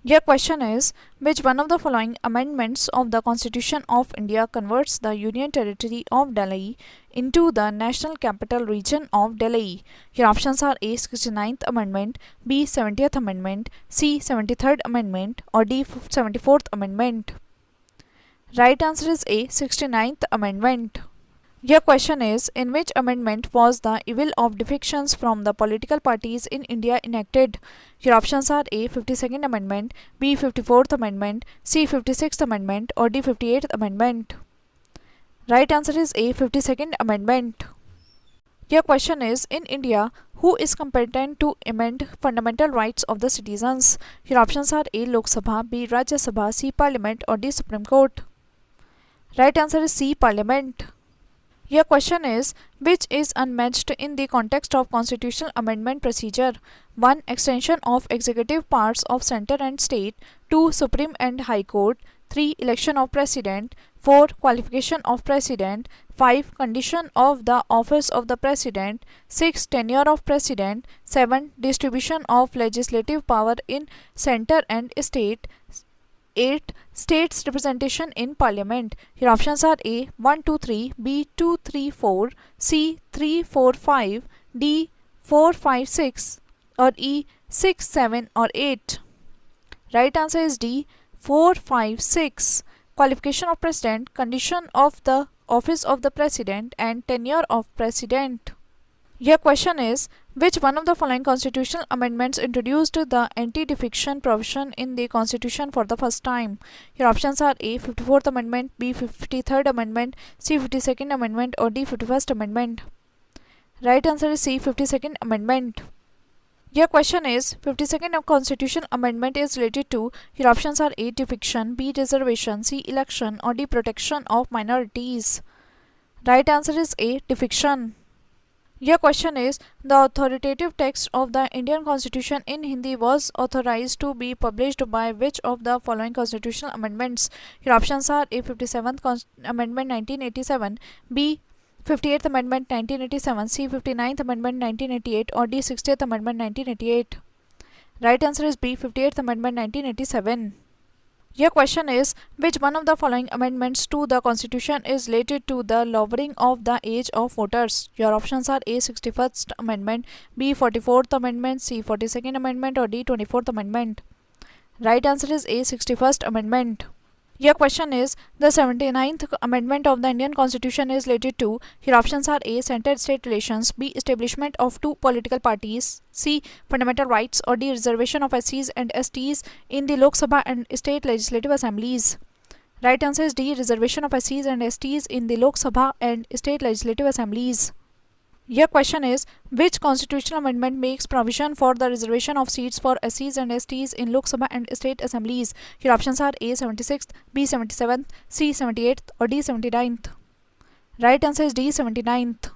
Your question is, which one of the following amendments of the Constitution of India converts the Union Territory of Delhi into the National Capital Region of Delhi? Your options are A. 69th Amendment, B. 70th Amendment, C. 73rd Amendment, or D. 74th Amendment. Right answer is A. 69th Amendment. Your question is, in which amendment was the evil of defections from the political parties in India enacted? Your options are A. 52nd Amendment, B. 54th Amendment, C. 56th Amendment, or D. 58th Amendment. Right answer is A. 52nd Amendment. Your question is, in India, who is competent to amend fundamental rights of the citizens? Your options are A. Lok Sabha, B. Rajya Sabha, C. Parliament, or D. Supreme Court. Right answer is C. Parliament. Your question is, which is unmatched in the context of constitutional amendment procedure? 1. Extension of executive powers of center and state. 2. Supreme and High Court. 3. Election of President. 4. Qualification of President. 5. Condition of the office of the President. 6. Tenure of President. 7. Distribution of legislative power in center and state. 8. States representation in Parliament. Your options are A. 1, 2, 3, B. 2, 3, 4, C. 3, 4, 5, D. 4, 5, 6, or E. 6, 7, or 8. Right answer is D. 4, 5, 6. Qualification of President, condition of the office of the President, and tenure of President. Your question is, which one of the following constitutional amendments introduced the anti-defection provision in the Constitution for the first time? Your options are A. 54th Amendment, B. 53rd Amendment, C. 52nd Amendment, or D. 51st Amendment. Right answer is C. 52nd Amendment. Your question is, 52nd Constitutional Amendment is related to. Your options are A. Defection, B. Reservation, C. Election, or D. Protection of minorities. Right answer is A. Defection. Your question is, the authoritative text of the Indian Constitution in Hindi was authorized to be published by which of the following constitutional amendments? Your options are A. 57th Amendment 1987, B. 58th Amendment 1987, C. 59th Amendment 1988, or D. 60th Amendment 1988. Right answer is B. 58th Amendment 1987. Your question is, which one of the following amendments to the Constitution is related to the lowering of the age of voters? Your options are A. 61st Amendment, B. 44th Amendment, C. 42nd Amendment, or D. 24th Amendment. Right answer is A. 61st Amendment. Your question is, the 79th Amendment of the Indian Constitution is related to. Your options are A. Center-state relations, B. Establishment of two political parties, C. Fundamental rights, or D. Reservation of SCs and STs in the Lok Sabha and state legislative assemblies. Right answer is D. Reservation of SCs and STs in the Lok Sabha and state legislative assemblies. Your question is, which constitutional amendment makes provision for the reservation of seats for SCs and STs in Lok Sabha and state assemblies? Your options are A. 76th, B. 77th, C. 78th, or D. 79th. Right answer is D. 79th.